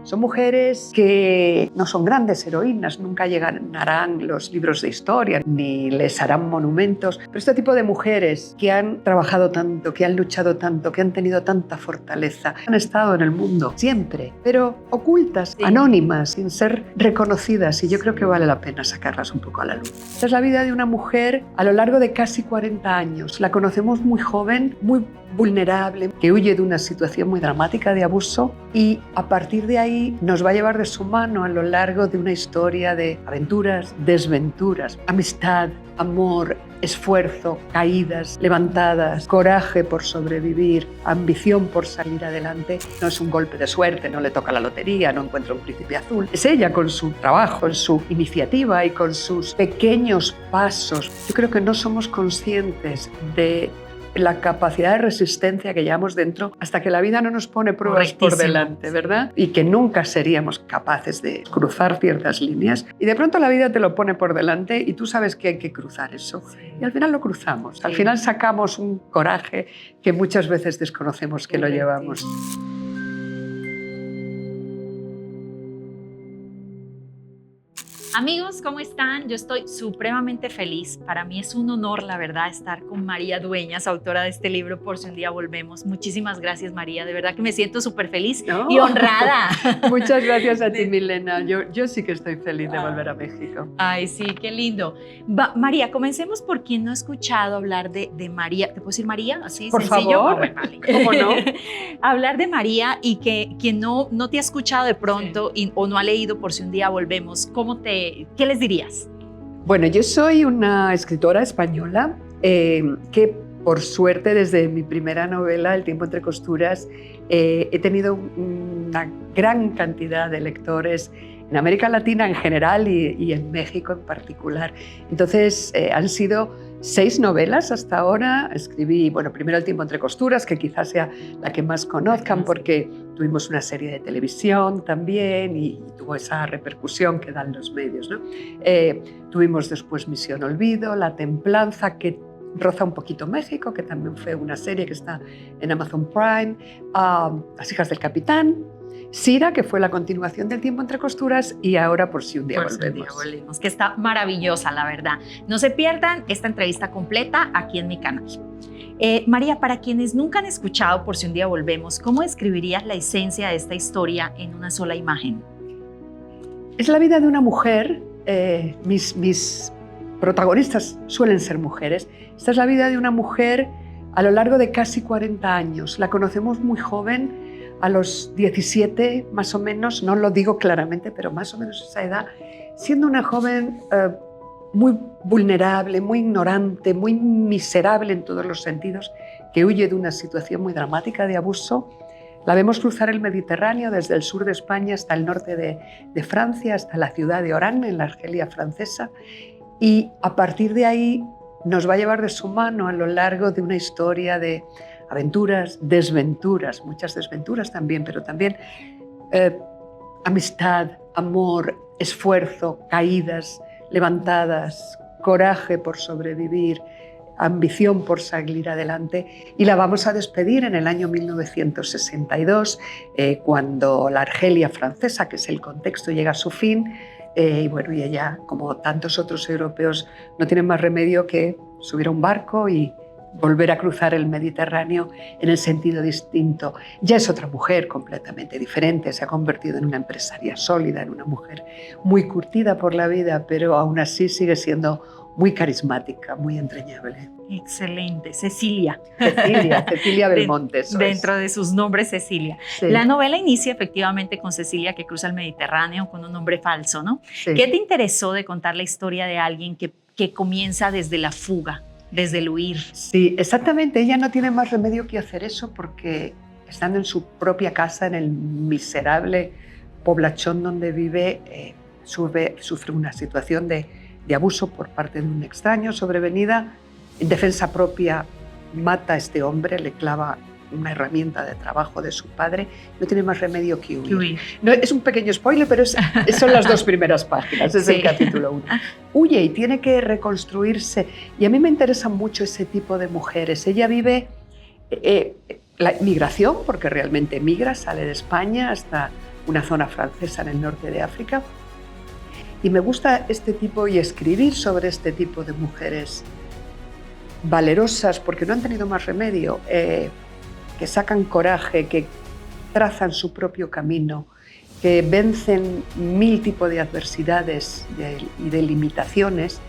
Son mujeres que no son grandes heroínas, nunca llenarán los libros de historia ni les harán monumentos, pero este tipo de mujeres que han trabajado tanto, que han luchado tanto, que han tenido tanta fortaleza, han estado en el mundo siempre, pero ocultas, anónimas, sin ser reconocidas, y yo creo que vale la pena sacarlas un poco a la luz. Esta es la vida de una mujer a lo largo de casi 40 años. La conocemos muy joven, muy vulnerable, que huye de una situación muy dramática de abuso, y a partir de ahí nos va a llevar de su mano a lo largo de una historia de aventuras, desventuras, amistad, amor, esfuerzo, caídas, levantadas, coraje por sobrevivir, ambición por salir adelante. No es un golpe de suerte, no le toca la lotería, no encuentra un príncipe azul. Es ella con su trabajo, con su iniciativa y con sus pequeños pasos. Yo creo que no somos conscientes de la capacidad de resistencia que llevamos dentro hasta que la vida no nos pone pruebas por delante, ¿verdad? Y que nunca seríamos capaces de cruzar ciertas líneas. Y de pronto la vida te lo pone por delante y tú sabes que hay que cruzar eso. Y al final lo cruzamos. Al final sacamos un coraje que muchas veces desconocemos que lo llevamos. Amigos, ¿cómo están? Yo estoy supremamente feliz. Para mí es un honor, la verdad, estar con María Dueñas, autora de este libro, Por si un día volvemos. Muchísimas gracias, María. De verdad que me siento súper feliz y honrada. Muchas gracias a ti, Milena. Yo sí que estoy feliz de volver a México. Ay, sí, qué lindo. María, comencemos por quien no ha escuchado hablar de María. ¿Te puedo decir María? Así, por sencillo. favor. Vale. ¿Cómo no? Hablar de María y que quien no te ha escuchado de pronto o no ha leído Por si un día volvemos, ¿qué les dirías? Bueno, yo soy una escritora española que, por suerte, desde mi primera novela, El tiempo entre costuras, he tenido una gran cantidad de lectores en América Latina en general y en México en particular. Entonces, han sido 6 novelas hasta ahora. Escribí, bueno, primero El tiempo entre costuras, que quizás sea la que más conozcan porque tuvimos una serie de televisión también y tuvo esa repercusión que dan los medios, ¿no? Tuvimos después Misión Olvido, La templanza, que roza un poquito México, que también fue una serie que está en Amazon Prime, Las hijas del capitán, Sira, que fue la continuación del tiempo entre costuras, y ahora Por si un día volvemos. Que está maravillosa, la verdad. No se pierdan esta entrevista completa aquí en mi canal. María, para quienes nunca han escuchado Por si un día volvemos, ¿cómo describirías la esencia de esta historia en una sola imagen? Es la vida de una mujer. Mis protagonistas suelen ser mujeres. Esta es la vida de una mujer a lo largo de casi 40 años. La conocemos muy joven, a los 17 más o menos, no lo digo claramente, pero más o menos esa edad, siendo una joven muy vulnerable, muy ignorante, muy miserable en todos los sentidos, que huye de una situación muy dramática de abuso. La vemos cruzar el Mediterráneo desde el sur de España hasta el norte de Francia, hasta la ciudad de Orán, en la Argelia francesa, y a partir de ahí nos va a llevar de su mano a lo largo de una historia de aventuras, desventuras, muchas desventuras también, pero también amistad, amor, esfuerzo, caídas, levantadas, coraje por sobrevivir, ambición por salir adelante. Y la vamos a despedir en el año 1962, cuando la Argelia francesa, que es el contexto, llega a su fin. Y ella, como tantos otros europeos, no tiene más remedio que subir a un barco y volver a cruzar el Mediterráneo en el sentido distinto. Ya es otra mujer completamente diferente, se ha convertido en una empresaria sólida, en una mujer muy curtida por la vida, pero aún así sigue siendo muy carismática, muy entrañable. Excelente. Cecilia. Cecilia Belmonte. Dentro de sus nombres, Cecilia. Sí. La novela inicia efectivamente con Cecilia, que cruza el Mediterráneo con un nombre falso, ¿no? Sí. ¿Qué te interesó de contar la historia de alguien que comienza desde la fuga, desde el huir? Sí, exactamente. Ella no tiene más remedio que hacer eso porque, estando en su propia casa, en el miserable poblachón donde vive, sufre una situación de abuso por parte de un extraño sobrevenida. En defensa propia mata a este hombre, le clava una herramienta de trabajo de su padre, no tiene más remedio que huir. No, es un pequeño spoiler, pero son las 2 primeras páginas, es el capítulo 1. Huye y tiene que reconstruirse. Y a mí me interesa mucho ese tipo de mujeres. Ella vive la migración, porque realmente migra, sale de España hasta una zona francesa en el norte de África. Y me gusta este tipo y escribir sobre este tipo de mujeres valerosas porque no han tenido más remedio, que sacan coraje, que trazan su propio camino, que vencen 1000 tipos de adversidades y de limitaciones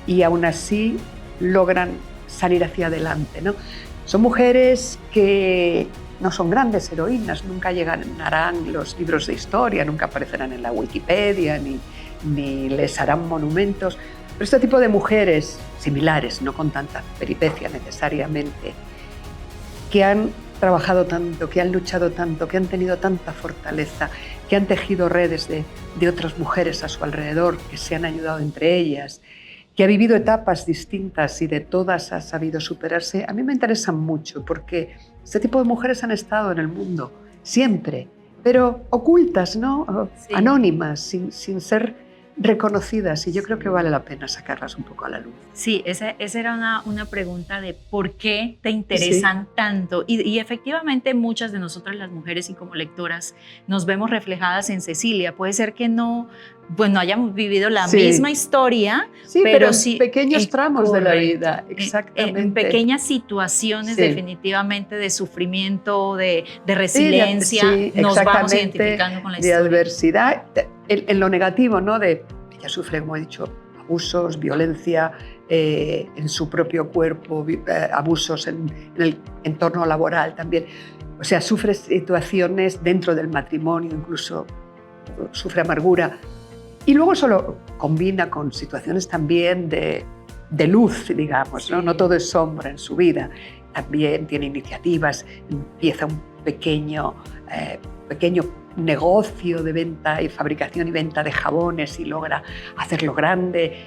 y aún así logran salir hacia adelante, ¿no? Son mujeres que no son grandes heroínas, nunca llenarán los libros de historia, nunca aparecerán en la Wikipedia, ni les harán monumentos, pero este tipo de mujeres similares, no con tanta peripecia necesariamente, que han trabajado tanto, que han luchado tanto, que han tenido tanta fortaleza, que han tejido redes de otras mujeres a su alrededor, que se han ayudado entre ellas, que ha vivido etapas distintas y de todas ha sabido superarse, a mí me interesan mucho porque este tipo de mujeres han estado en el mundo siempre, pero ocultas, ¿no? Sí. Anónimas, sin ser reconocidas, y yo creo que vale la pena sacarlas un poco a la luz. Sí, esa era una pregunta de por qué te interesan tanto y efectivamente muchas de nosotras las mujeres y como lectoras nos vemos reflejadas en Cecilia. Puede ser que no hayamos vivido la misma historia, pero sí pequeños tramos de la vida, exactamente. En pequeñas situaciones definitivamente de sufrimiento, de resiliencia, nos vamos identificando con la historia. De adversidad, en lo negativo, ¿no? Ella sufre, como he dicho, abusos, violencia en su propio cuerpo, abusos en el entorno laboral también. O sea, sufre situaciones dentro del matrimonio, incluso sufre amargura. Y luego solo combina con situaciones también de luz, digamos, ¿no? No todo es sombra en su vida. También tiene iniciativas, empieza un pequeño negocio de venta y fabricación y venta de jabones y logra hacerlo grande.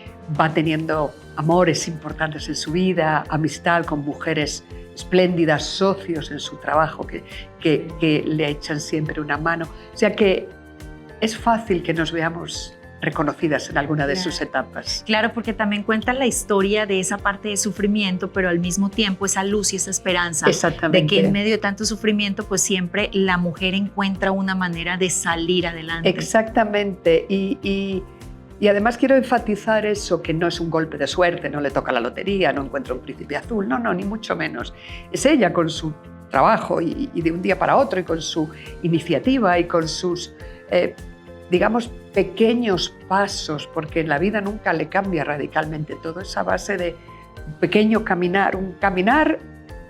Va teniendo amores importantes en su vida, amistad con mujeres espléndidas, socios en su trabajo que le echan siempre una mano. O sea que es fácil que nos veamos reconocidas en alguna de sus etapas. Claro, porque también cuentan la historia de esa parte de sufrimiento, pero al mismo tiempo esa luz y esa esperanza de que en medio de tanto sufrimiento, pues siempre la mujer encuentra una manera de salir adelante. Exactamente, y además quiero enfatizar eso, que no es un golpe de suerte, no le toca la lotería, no encuentra un príncipe azul, no, ni mucho menos. Es ella con su trabajo y de un día para otro y con su iniciativa y con sus digamos, pequeños pasos, porque en la vida nunca le cambia radicalmente todo, esa base de un pequeño caminar, un caminar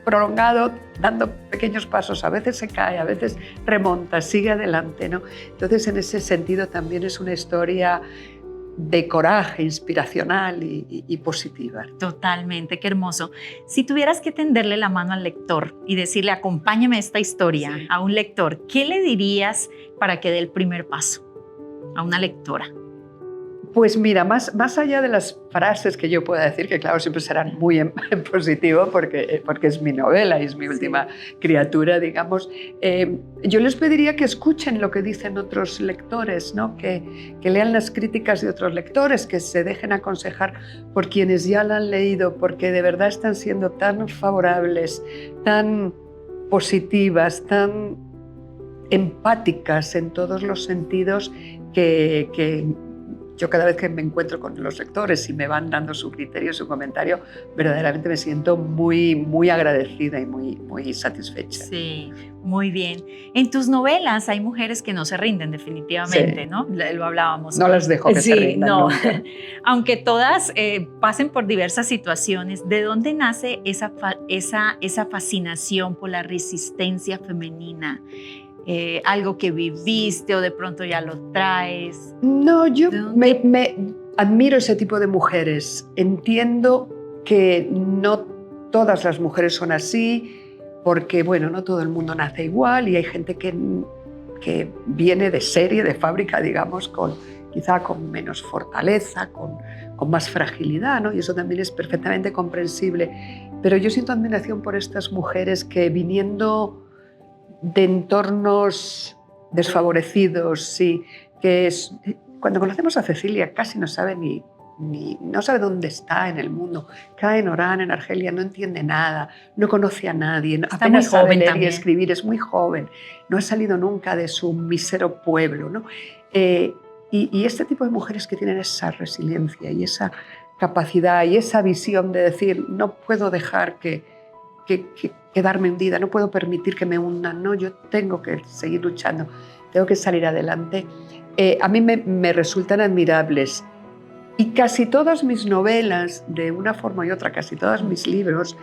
prolongado, dando pequeños pasos, a veces se cae, a veces remonta, sigue adelante, ¿no? Entonces, en ese sentido también es una historia de coraje, inspiracional y positiva. Totalmente, qué hermoso. Si tuvieras que tenderle la mano al lector y decirle, acompáñame a esta historia, a un lector, ¿qué le dirías para que dé el primer paso a una lectora? Pues mira, más allá de las frases que yo pueda decir, que claro, siempre serán muy en positivo porque es mi novela y es mi última criatura, digamos, yo les pediría que escuchen lo que dicen otros lectores, ¿no? Que lean las críticas de otros lectores, que se dejen aconsejar por quienes ya la han leído, porque de verdad están siendo tan favorables, tan positivas, tan empáticas en todos los sentidos que yo cada vez que me encuentro con los lectores y me van dando su criterio, su comentario, verdaderamente me siento muy, muy agradecida y muy, muy satisfecha. Sí, muy bien. En tus novelas hay mujeres que no se rinden definitivamente, ¿no? Lo hablábamos. No las dejo que se rindan. No. Aunque todas pasen por diversas situaciones, ¿de dónde nace esa fascinación por la resistencia femenina? Algo que viviste o de pronto ya lo traes. No, yo me admiro ese tipo de mujeres. Entiendo que no todas las mujeres son así, porque bueno, no todo el mundo nace igual y hay gente que viene de serie, de fábrica, digamos, quizá con menos fortaleza, con más fragilidad, ¿no? Y eso también es perfectamente comprensible. Pero yo siento admiración por estas mujeres que viniendo de entornos desfavorecidos, sí, cuando conocemos a Cecilia casi no sabe ni no sabe dónde está en el mundo. Cae en Orán, en Argelia, no entiende nada, no conoce a nadie, apenas sabe leer también. Y escribir, es muy joven, no ha salido nunca de su mísero pueblo, ¿no? Y este tipo de mujeres que tienen esa resiliencia y esa capacidad y esa visión de decir, no puedo dejar que quedarme hundida, no puedo permitir que me hundan, no, yo tengo que seguir luchando, tengo que salir adelante. A mí me resultan admirables. Y casi todas mis novelas, de una forma y otra, casi todos mis libros,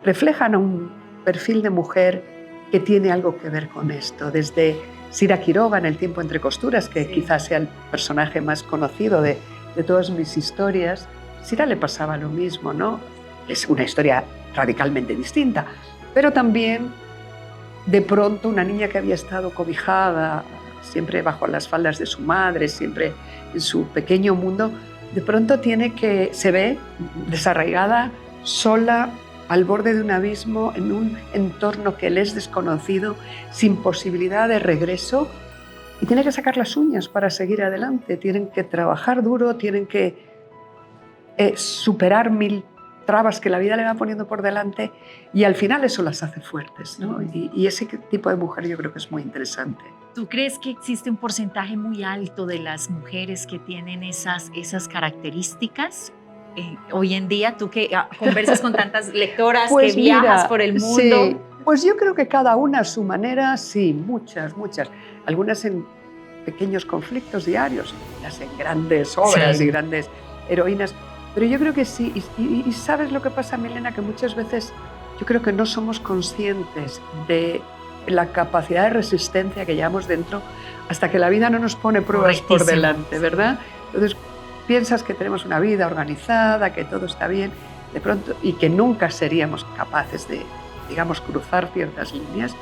reflejan un perfil de mujer que tiene algo que ver con esto. Desde Sira Quiroga en El tiempo entre costuras, que quizás sea el personaje más conocido de todas mis historias. Sira le pasaba lo mismo, ¿no? Es una historia radicalmente distinta, pero también de pronto una niña que había estado cobijada siempre bajo las faldas de su madre, siempre en su pequeño mundo, de pronto se ve desarraigada, sola, al borde de un abismo, en un entorno que le es desconocido, sin posibilidad de regreso, y tiene que sacar las uñas para seguir adelante. Tienen que trabajar duro, tienen que superar 1000 trabas que la vida le va poniendo por delante, y al final eso las hace fuertes, ¿no? Y ese tipo de mujer yo creo que es muy interesante. ¿Tú crees que existe un porcentaje muy alto de las mujeres que tienen esas características? Hoy en día, tú que conversas con tantas lectoras, pues que viajas por el mundo. Sí, pues yo creo que cada una a su manera, sí, muchas. Algunas en pequeños conflictos diarios, otras en grandes obras y grandes heroínas. Pero yo creo que sí, y ¿sabes lo que pasa, Milena? Que muchas veces yo creo que no somos conscientes de la capacidad de resistencia que llevamos dentro hasta que la vida no nos pone pruebas por delante, ¿verdad? Entonces piensas que tenemos una vida organizada, que todo está bien, de pronto, y que nunca seríamos capaces de, digamos, cruzar ciertas líneas,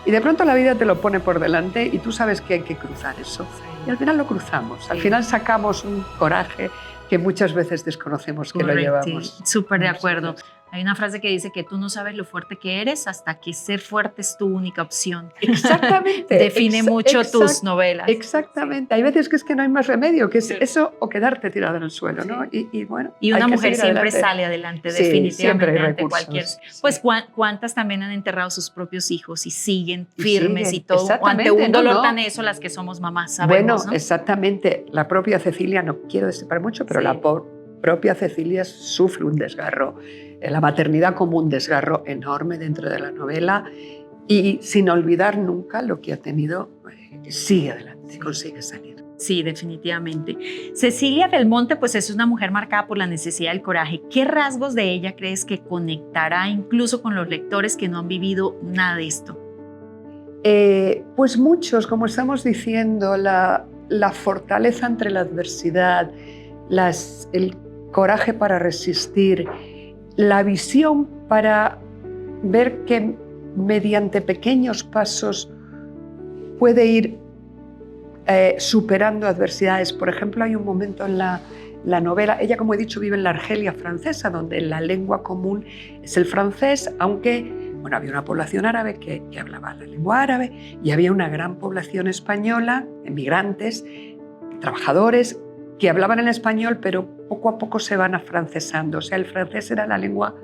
y de pronto la vida te lo pone por delante y tú sabes que hay que cruzar eso. Y al final lo cruzamos, al final sacamos un coraje que muchas veces desconocemos que lo llevamos. Súper de acuerdo. Hay una frase que dice que tú no sabes lo fuerte que eres hasta que ser fuerte es tu única opción. Exactamente. Define mucho tus novelas. Exactamente. Hay veces que es que no hay más remedio, que es eso o quedarte tirada en el suelo, ¿no? Y bueno, y una mujer siempre sale adelante, definitivamente, ante cualquier. Pues cuántas también han enterrado sus propios hijos y siguen firmes y todo, ante un dolor tan eso, las que somos mamás sabemos, bueno, ¿no? Exactamente. La propia Cecilia, no quiero destripar mucho, pero la propia Cecilia sufre un desgarro. La maternidad como un desgarro enorme dentro de la novela, y sin olvidar nunca lo que ha tenido, sigue adelante, consigue salir. Sí, definitivamente. Cecilia Belmonte, pues es una mujer marcada por la necesidad del coraje. ¿Qué rasgos de ella crees que conectará incluso con los lectores que no han vivido nada de esto? Pues muchos, como estamos diciendo, la fortaleza ante la adversidad, el coraje para resistir, la visión para ver que mediante pequeños pasos puede ir superando adversidades. Por ejemplo, hay un momento en la novela, ella, como he dicho, vive en la Argelia francesa, donde la lengua común es el francés, aunque había una población árabe que hablaba la lengua árabe, y había una gran población española, emigrantes, trabajadores, que hablaban el español, pero poco a poco se van afrancesando. O sea, el francés era la lengua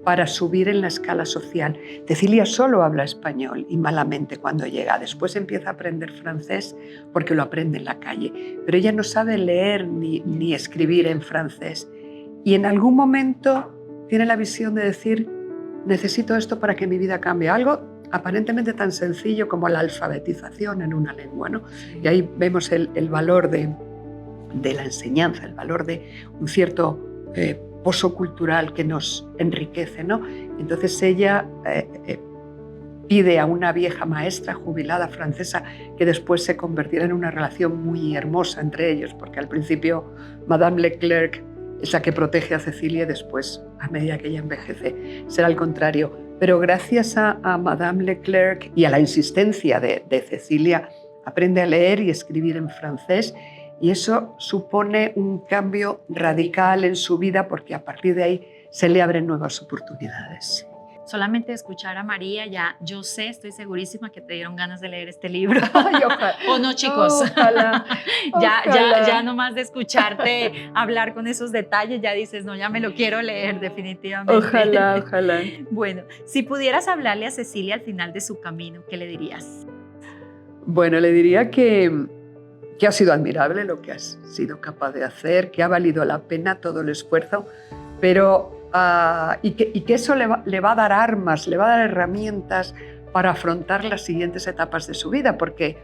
para subir en la escala social. Cecilia solo habla español, y malamente cuando llega. Después empieza a aprender francés porque lo aprende en la calle. Pero ella no sabe leer ni escribir en francés. Y en algún momento tiene la visión de decir, necesito esto para que mi vida cambie. Algo aparentemente tan sencillo como la alfabetización en una lengua, ¿no? Y ahí vemos el valor de la enseñanza, el valor de un cierto pozo cultural que nos enriquece, ¿no? Entonces ella pide a una vieja maestra jubilada francesa que después se convirtiera en una relación muy hermosa entre ellos, porque al principio Madame Leclerc es la que protege a Cecilia, y después, a medida que ella envejece, será al contrario. Pero gracias a Madame Leclerc y a la insistencia de Cecilia, aprende a leer y escribir en francés, y eso supone un cambio radical en su vida, porque a partir de ahí se le abren nuevas oportunidades. Solamente escuchar a María, ya yo sé, estoy segurísima que te dieron ganas de leer este libro. Ay, ojalá. ¿O no, chicos? Ojalá, ya nomás de escucharte hablar con esos detalles, ya dices, no, ya me lo quiero leer definitivamente. Ojalá, ojalá. Bueno, si pudieras hablarle a Cecilia al final de su camino, ¿qué le dirías? Bueno, le diría que ha sido admirable lo que has sido capaz de hacer, que ha valido la pena todo el esfuerzo, pero y que eso le va a dar armas, le va a dar herramientas para afrontar las siguientes etapas de su vida, porque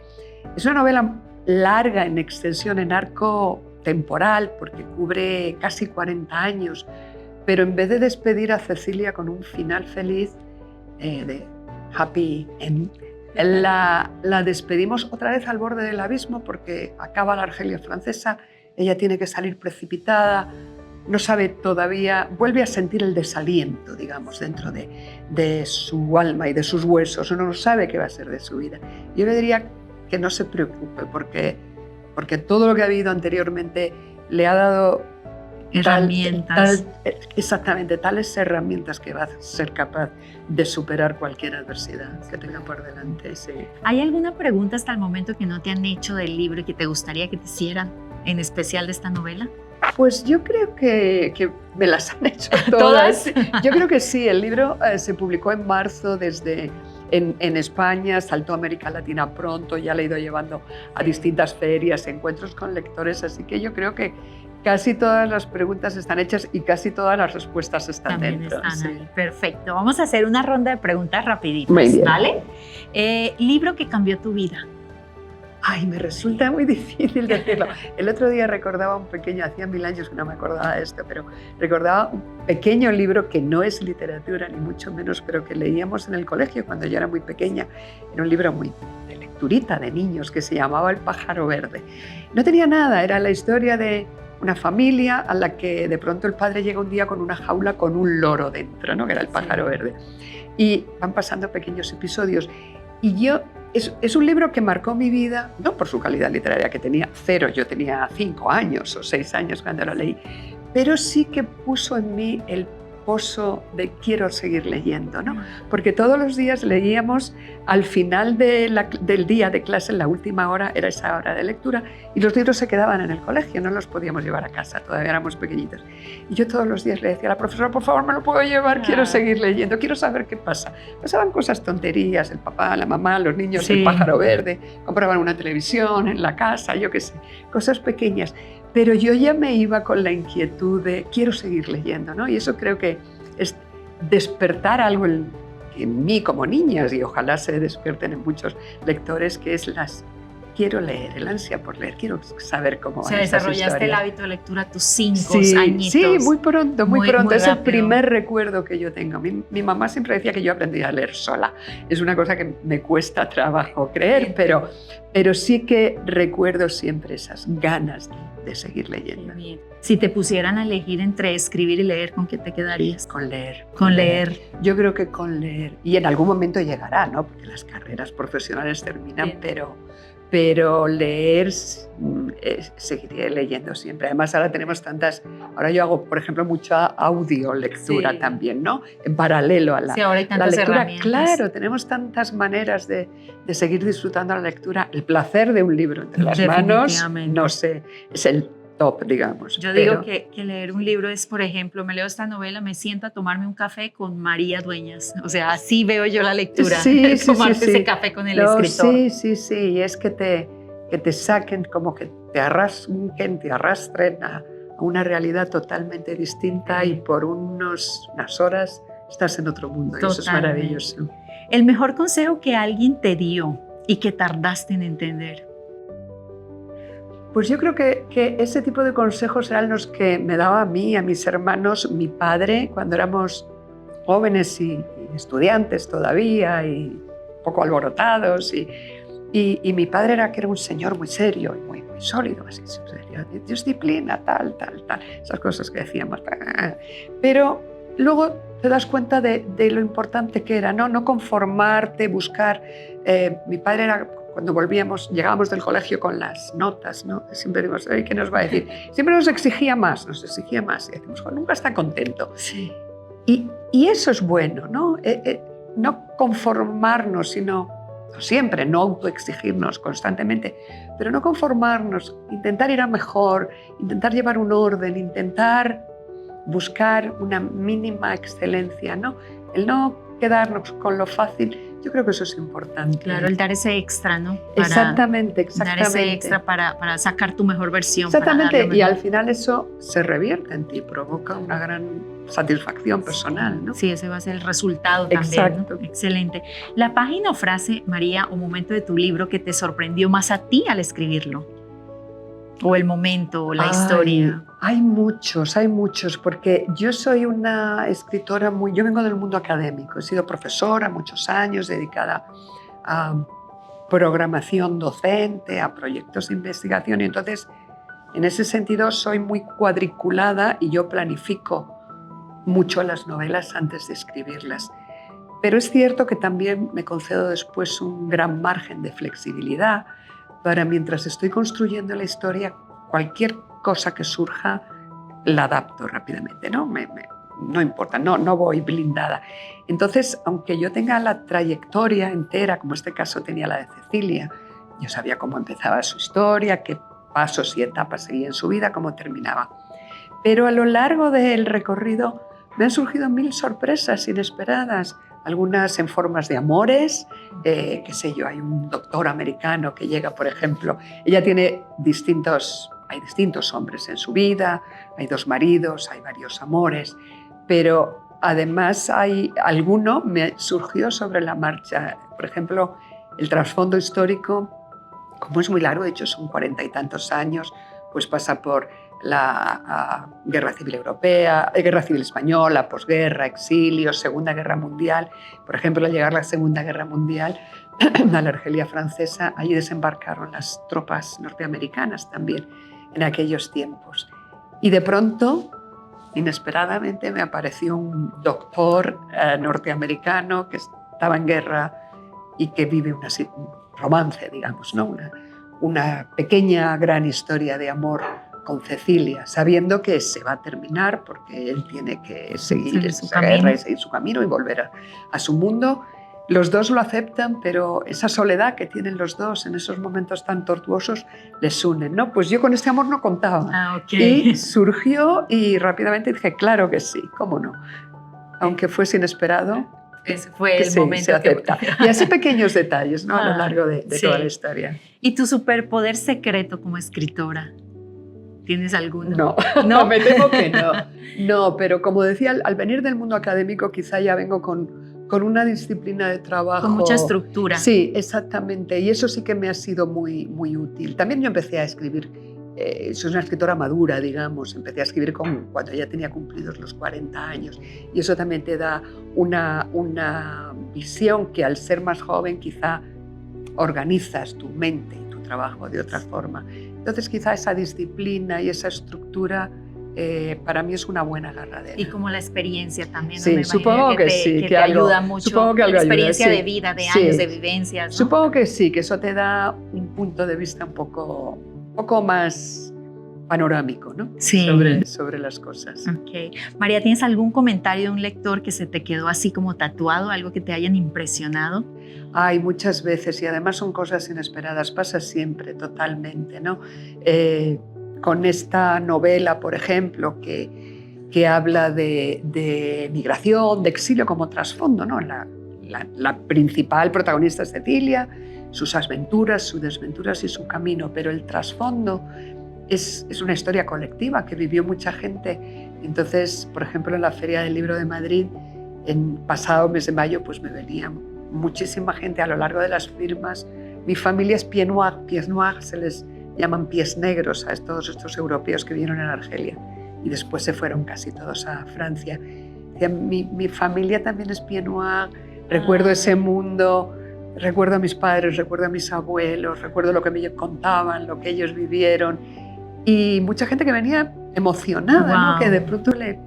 es una novela larga en extensión, en arco temporal, porque cubre casi 40 años, pero en vez de despedir a Cecilia con un final feliz, de happy end, la despedimos otra vez al borde del abismo porque acaba la Argelia francesa, ella tiene que salir precipitada, no sabe todavía, vuelve a sentir el desaliento, digamos, dentro de su alma y de sus huesos, uno no sabe qué va a ser de su vida. Yo le diría que no se preocupe porque todo lo que ha habido anteriormente le ha dado herramientas. Exactamente, tales herramientas que va a ser capaz de superar cualquier adversidad que tenga por delante. Sí. ¿Hay alguna pregunta hasta el momento que no te han hecho del libro y que te gustaría que te hicieran, en especial de esta novela? Pues yo creo que me las han hecho todas. Yo creo que sí, el libro se publicó en marzo en España, saltó a América Latina pronto, ya le he ido llevando a distintas ferias, encuentros con lectores, así que yo creo que casi todas las preguntas están hechas y casi todas las respuestas están también dentro. Están sí. Ahí. Perfecto, vamos a hacer una ronda de preguntas rapiditas, muy bien. ¿vale? ¿Libro que cambió tu vida? Ay, me resulta muy difícil decirlo. El otro día recordaba un pequeño, hacía 1000 años que no me acordaba de esto, pero recordaba un pequeño libro que no es literatura, ni mucho menos, pero que leíamos en el colegio cuando yo era muy pequeña. Era un libro muy de lecturita de niños que se llamaba El pájaro verde. No tenía nada, era la historia de una familia a la que de pronto el padre llega un día con una jaula con un loro dentro, ¿no? Que era el pájaro verde. Y van pasando pequeños episodios. Y es un libro que marcó mi vida, no por su calidad literaria, que tenía 0, yo tenía 5 años o 6 años cuando lo leí, pero sí que puso en mí el pozo de quiero seguir leyendo, ¿no? Porque todos los días leíamos al final del día de clase, en la última hora, era esa hora de lectura, y los libros se quedaban en el colegio, no los podíamos llevar a casa, todavía éramos pequeñitos. Y yo todos los días le decía a la profesora, por favor, me lo puedo llevar, quiero seguir leyendo, quiero saber qué pasa. Pasaban cosas tonterías, el papá, la mamá, los niños, el pájaro verde, compraban una televisión en la casa, yo qué sé, cosas pequeñas. Pero yo ya me iba con la inquietud de quiero seguir leyendo, ¿no? Y eso creo que es despertar algo en mí como niñas, y ojalá se despierten en muchos lectores, que es quiero leer, el ansia por leer, quiero saber cómo van esas historias. Desarrollaste el hábito de lectura a tus 5 añitos. Sí, muy pronto. Muy Es rápido. el primer recuerdo que yo tengo. Mi mamá siempre decía que yo aprendí a leer sola. Es una cosa que me cuesta trabajo creer, pero sí que recuerdo siempre esas ganas de seguir leyendo. Bien. Si te pusieran a elegir entre escribir y leer, ¿con qué te quedarías? Con leer. Con leer. Yo creo que con leer. Y en algún momento llegará, ¿no? Porque las carreras profesionales terminan, pero leer, seguiré leyendo siempre. Además, ahora yo hago, por ejemplo, mucha audiolectura también, ¿no? En paralelo a la ahora hay tantas lectura. Herramientas. Claro, tenemos tantas maneras de seguir disfrutando la lectura. El placer de un libro entre las manos, no sé, es el top, digamos. Yo digo que leer un libro es, por ejemplo, me leo esta novela, me siento a tomarme un café con María Dueñas. O sea, así veo yo la lectura. Tomarse ese café con el escritor. Sí. Y es que te saquen, como que te arrastren a una realidad totalmente distinta, y por unas horas estás en otro mundo. Y eso es maravilloso. El mejor consejo que alguien te dio y que tardaste en entender. Pues yo creo que ese tipo de consejos eran los que me daba a mí, a mis hermanos, mi padre, cuando éramos jóvenes y estudiantes todavía y un poco alborotados. Y mi padre era un señor muy serio y muy sólido, así, serio, disciplina, tal. Esas cosas que decíamos. Pero luego te das cuenta de lo importante que era, no conformarte, buscar. Mi padre era... Cuando llegábamos del colegio con las notas, ¿no? Siempre decimos, ¿qué nos va a decir? Siempre nos exigía más. Y decimos, nunca está contento. Sí. Y eso es bueno, ¿no? No conformarnos, sino siempre, no autoexigirnos constantemente, pero no conformarnos, intentar ir a mejor, intentar llevar un orden, intentar buscar una mínima excelencia, ¿no? El no quedarnos con lo fácil, yo creo que eso es importante. Claro, el dar ese extra, ¿no? Exactamente. Dar ese extra para sacar tu mejor versión. Exactamente, y al final eso se revierte en ti, provoca una gran satisfacción personal, ¿no? Sí, ese va a ser el resultado también. Exacto. ¿No? Excelente. La página o frase, María, o momento de tu libro que te sorprendió más a ti al escribirlo, o el momento, o la historia. Hay muchos, porque yo soy una escritora yo vengo del mundo académico, he sido profesora muchos años, dedicada a programación docente, a proyectos de investigación, y entonces en ese sentido soy muy cuadriculada y yo planifico mucho las novelas antes de escribirlas. Pero es cierto que también me concedo después un gran margen de flexibilidad para, mientras estoy construyendo la historia, cualquier cosa que surja la adapto rápidamente, ¿no? No importa, no voy blindada. Entonces, aunque yo tenga la trayectoria entera, como este caso tenía la de Cecilia, yo sabía cómo empezaba su historia, qué pasos y etapas seguía en su vida, cómo terminaba. Pero a lo largo del recorrido me han surgido 1000 sorpresas inesperadas, algunas en formas de amores, qué sé yo, hay un doctor americano que llega, por ejemplo, ella tiene hay distintos hombres en su vida, hay 2 maridos, hay varios amores, pero además alguno me surgió sobre la marcha. Por ejemplo, el trasfondo histórico, como es muy largo, de hecho son 40 y tantos años, pues pasa por la Guerra Civil Europea, Guerra Civil Española, posguerra, exilio, Segunda Guerra Mundial. Por ejemplo, al llegar la Segunda Guerra Mundial a la Argelia francesa, allí desembarcaron las tropas norteamericanas también en aquellos tiempos. Y de pronto, inesperadamente, me apareció un doctor norteamericano que estaba en guerra y que vive un romance, digamos, ¿no? Una pequeña, gran historia de amor con Cecilia, sabiendo que se va a terminar porque él tiene que seguir esa guerra y seguir su camino y volver a su mundo. Los dos lo aceptan, pero esa soledad que tienen los dos en esos momentos tan tortuosos les unen, ¿no? Pues yo con este amor no contaba. Okay. Y surgió y rápidamente dije, claro que sí, cómo no. Aunque fuese inesperado, ese fue el momento se acepta. Y así pequeños detalles, ¿no? A lo largo de toda la historia. ¿Y tu superpoder secreto como escritora? ¿Tienes alguno? No, me temo que no. No, pero como decía, al venir del mundo académico quizá ya vengo con una disciplina de trabajo. Con mucha estructura. Sí, exactamente. Y eso sí que me ha sido muy, muy útil. También yo empecé a escribir, soy una escritora madura, digamos. Empecé a escribir cuando ya tenía cumplidos los 40 años. Y eso también te da una visión que al ser más joven quizá organizas tu mente y tu trabajo de otra forma. Entonces quizá esa disciplina y esa estructura para mí es una buena agarradera. Y como la experiencia también, ¿no? Sí, supongo que sí. Que te ayuda mucho. Supongo que la experiencia ayuda, de vida, de años, de vivencias, ¿no? Supongo que sí, que eso te da un punto de vista un poco más panorámico, ¿no? Sí. Sobre las cosas. Okay. María, ¿tienes algún comentario de un lector que se te quedó así como tatuado, algo que te hayan impresionado? Hay muchas veces, y además son cosas inesperadas, pasa siempre, totalmente, ¿no? Con esta novela, por ejemplo, que habla de migración, de exilio como trasfondo, ¿no? La principal protagonista es Cecilia, sus aventuras, sus desventuras y su camino, pero el trasfondo es una historia colectiva que vivió mucha gente. Entonces, por ejemplo, en la Feria del Libro de Madrid, en pasado mes de mayo, pues me venía muchísima gente a lo largo de las firmas. Mi familia es pieds noirs, se les llaman pies negros a todos estos europeos que vinieron en Argelia y después se fueron casi todos a Francia. Mi familia también es pieds noirs, recuerdo ese mundo, recuerdo a mis padres, recuerdo a mis abuelos, recuerdo lo que me contaban, lo que ellos vivieron, y mucha gente que venía emocionada, ¿no? Que de pronto le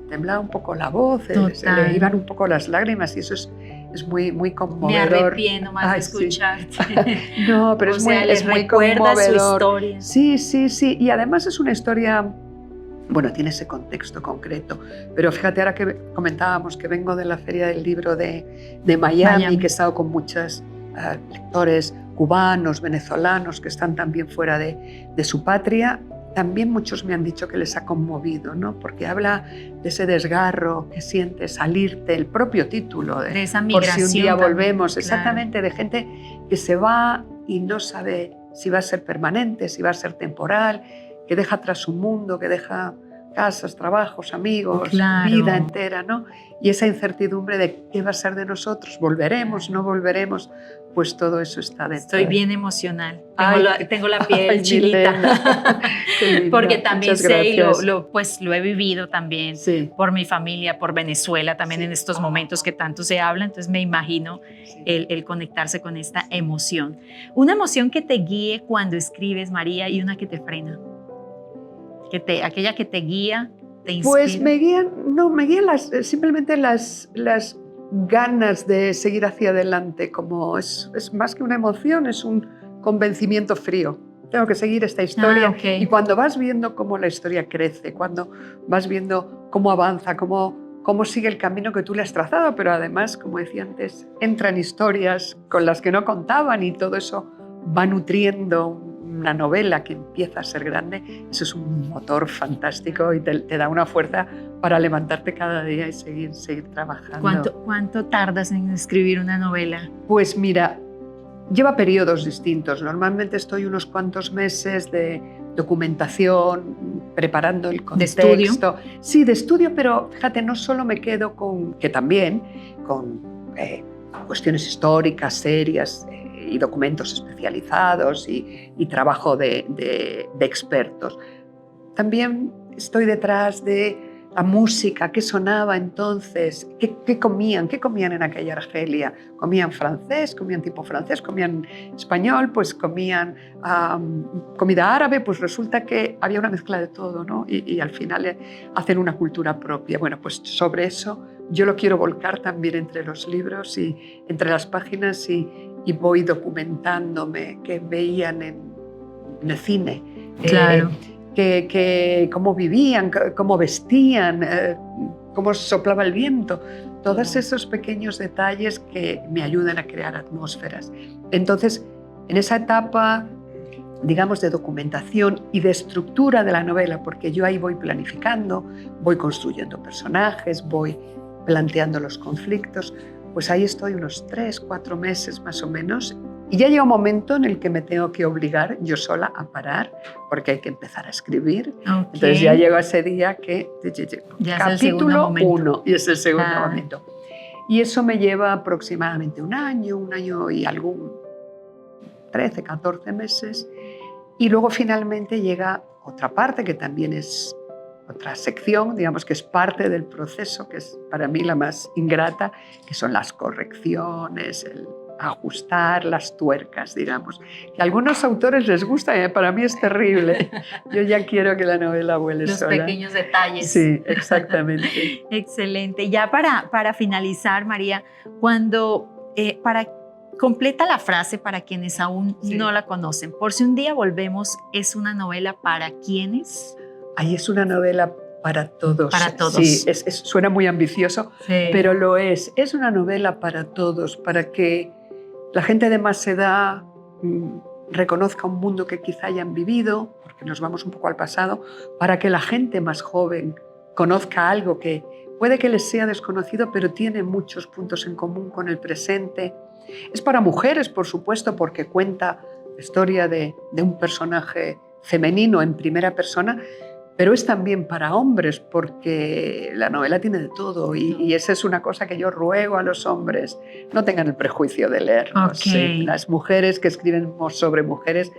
temblaba un poco la voz, se le iban un poco las lágrimas, y eso es muy, muy conmovedor. Me arrepiento más de escucharte. Sí. No, pero es muy conmovedor. Su historia. Sí. Y además es una historia bueno, tiene ese contexto concreto. Pero fíjate, ahora que comentábamos que vengo de la Feria del Libro de Miami, que he estado con muchos lectores cubanos, venezolanos, que están también fuera de su patria, también muchos me han dicho que les ha conmovido, ¿no? Porque habla de ese desgarro que siente salirte, el propio título de esa migración. Por si un día volvemos, claro. Exactamente, de gente que se va y no sabe si va a ser permanente, si va a ser temporal, que deja atrás su mundo, que deja casas, trabajos, amigos, claro. Vida entera, ¿no? Y esa incertidumbre de qué va a ser de nosotros, volveremos, no volveremos, pues todo eso está dentro. Estoy bien emocional, tengo la piel chinita, porque también sé y pues lo he vivido también por mi familia, por Venezuela, también en estos momentos que tanto se habla, entonces me imagino el conectarse con esta emoción. Una emoción que te guíe cuando escribes, María, y una que te frena. Aquella que te guía, te inspira. Pues me guían simplemente las ganas de seguir hacia adelante, como es más que una emoción, es un convencimiento frío. Tengo que seguir esta historia. Okay. Y cuando vas viendo cómo la historia crece, cuando vas viendo cómo avanza, cómo sigue el camino que tú le has trazado, pero además, como decía antes, entran historias con las que no contaban y todo eso va nutriendo una novela que empieza a ser grande. Eso es un motor fantástico y te da una fuerza para levantarte cada día y seguir trabajando. ¿Cuánto tardas en escribir una novela? Pues mira, lleva periodos distintos. Normalmente estoy unos cuantos meses de documentación, preparando el contexto. ¿De estudio? Sí, de estudio, pero fíjate, no solo me quedo con cuestiones históricas, serias, y documentos especializados y trabajo de expertos. También estoy detrás de la música, qué sonaba entonces, qué comían en aquella Argelia. ¿Comían francés? ¿Comían tipo francés? ¿Comían español? Pues comían comida árabe. Pues resulta que había una mezcla de todo, ¿no? Y al final hacen una cultura propia. Bueno, pues sobre eso yo lo quiero volcar también entre los libros y entre las páginas y voy documentándome qué veían en el cine. Claro. Cómo vivían, cómo vestían, cómo soplaba el viento. Todos esos pequeños detalles que me ayudan a crear atmósferas. Entonces, en esa etapa, digamos, de documentación y de estructura de la novela, porque yo ahí voy planificando, voy construyendo personajes, voy planteando los conflictos, pues ahí estoy unos 3-4 meses más o menos. Y ya llega un momento en el que me tengo que obligar yo sola a parar porque hay que empezar a escribir. Okay. Entonces ya llegó ese día que ya capítulo 1 y es el segundo momento. Y eso me lleva aproximadamente un año y 13, 14 meses. Y luego finalmente llega otra parte que también es otra sección, digamos que es parte del proceso, que es para mí la más ingrata, que son las correcciones, el ajustar las tuercas, digamos. Que a algunos autores les gusta y para mí es terrible. Yo ya quiero que la novela vuele sola. Los pequeños detalles. Sí, exactamente. Excelente. Ya para finalizar, María, completa la frase para quienes aún no la conocen. Por si un día volvemos, ¿es una novela para quiénes? Ahí es una novela para todos. Para todos. Sí, suena muy ambicioso, pero lo es. Es una novela para todos, para que la gente de más edad reconozca un mundo que quizá hayan vivido, porque nos vamos un poco al pasado, para que la gente más joven conozca algo que puede que les sea desconocido, pero tiene muchos puntos en común con el presente. Es para mujeres, por supuesto, porque cuenta la historia de un personaje femenino en primera persona, pero es también para hombres porque la novela tiene de todo y esa es una cosa que yo ruego a los hombres, no tengan el prejuicio de leernos. Okay. Las mujeres que escribimos sobre mujeres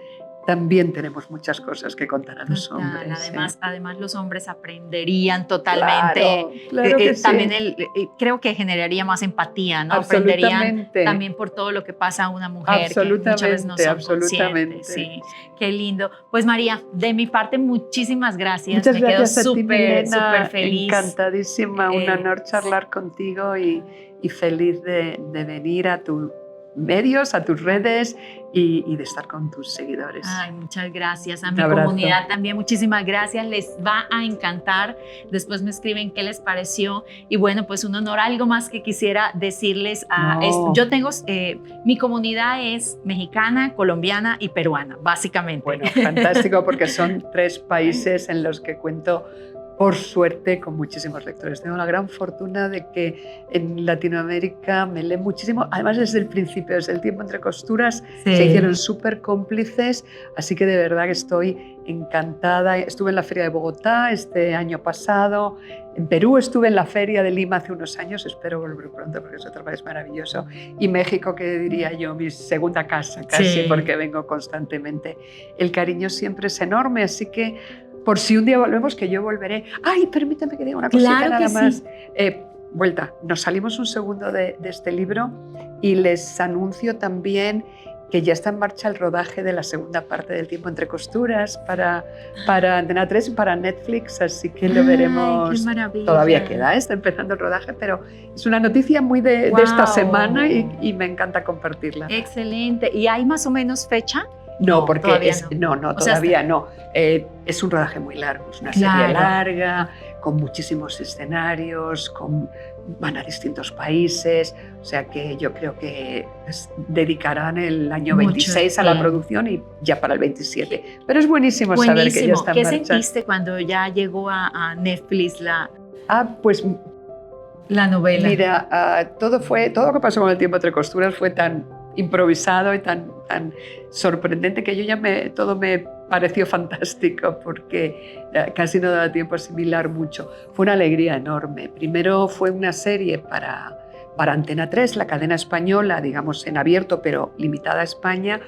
también tenemos muchas cosas que contar a los hombres. Además los hombres aprenderían totalmente. Claro que también creo que generaría más empatía, ¿no? Aprenderían también por todo lo que pasa a una mujer que muchas veces no son conscientes. Sí. Qué lindo. Pues María, de mi parte, muchísimas gracias. Muchas gracias a ti, Milena. Súper feliz. Encantadísima, un honor charlar contigo y feliz de venir a tu medios, a tus redes y de estar con tus seguidores. Ay, muchas gracias. A mi comunidad también, muchísimas gracias. Les va a encantar. Después me escriben qué les pareció. Y bueno, pues un honor. Algo más que quisiera decirles. Yo tengo, mi comunidad es mexicana, colombiana y peruana, básicamente. Bueno, fantástico, porque son 3 países en los que cuento, por suerte, con muchísimos lectores. Tengo la gran fortuna de que en Latinoamérica me leen muchísimo. Además, desde el principio, desde el tiempo entre costuras, se hicieron súper cómplices. Así que de verdad que estoy encantada. Estuve en la Feria de Bogotá este año pasado. En Perú estuve en la Feria de Lima hace unos años. Espero volver pronto porque es otro país maravilloso. Y México, que diría yo, mi segunda casa casi, porque vengo constantemente. El cariño siempre es enorme, así que por si un día volvemos, que yo volveré. Ay, permítame que diga una cosita claro nada más. Sí. Vuelta, nos salimos un segundo de este libro y les anuncio también que ya está en marcha el rodaje de la segunda parte del Tiempo entre costuras para Antena 3 y para Netflix, así que lo veremos. ¡Qué maravilla! Todavía queda, está empezando el rodaje, pero es una noticia muy de esta semana y me encanta compartirla. Excelente. ¿Y hay más o menos fecha? No, porque todavía todavía no. Es un rodaje muy largo, es una serie larga, con muchísimos escenarios, van a distintos países, o sea que yo creo que dedicarán el año 26 a la producción y ya para el 27. Pero es buenísimo saber que ya está en marcha. ¿Qué sentiste cuando ya llegó a Netflix pues la novela? Mira, todo lo que pasó con el Tiempo entre costuras fue tan improvisado y tan sorprendente que todo me pareció fantástico porque casi no daba tiempo a asimilar mucho. Fue una alegría enorme. Primero fue una serie para Antena 3, la cadena española, digamos en abierto, pero limitada a España.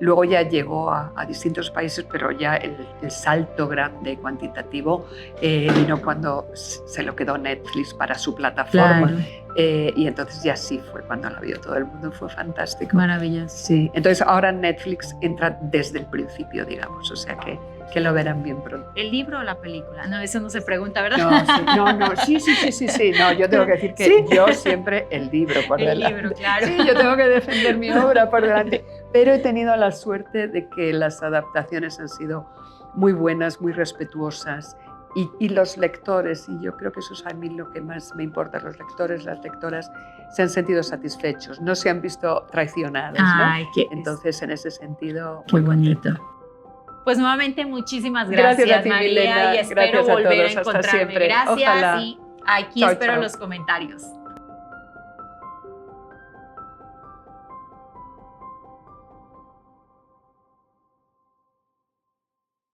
Luego ya llegó a distintos países, pero ya el salto grande cuantitativo vino cuando se lo quedó Netflix para su plataforma. Claro. Y entonces ya sí fue cuando la vio todo el mundo, fue fantástico. Maravilloso. Sí, entonces ahora Netflix entra desde el principio, digamos, o sea que lo verán bien pronto. ¿El libro o la película? No, eso no se pregunta, ¿verdad? Sí. No, yo tengo que decir que yo siempre el libro por delante. El libro, claro. Sí, yo tengo que defender mi obra por delante. Pero he tenido la suerte de que las adaptaciones han sido muy buenas, muy respetuosas. Y los lectores, y yo creo que eso es a mí lo que más me importa, los lectores, las lectoras se han sentido satisfechos, no se han visto traicionados. Ay, ¿no? Entonces, en ese sentido, muy bonito. Pues nuevamente muchísimas gracias a ti, María, Milena. y espero volver a encontrarme. Siempre. Gracias. Ojalá. Y aquí espero los comentarios.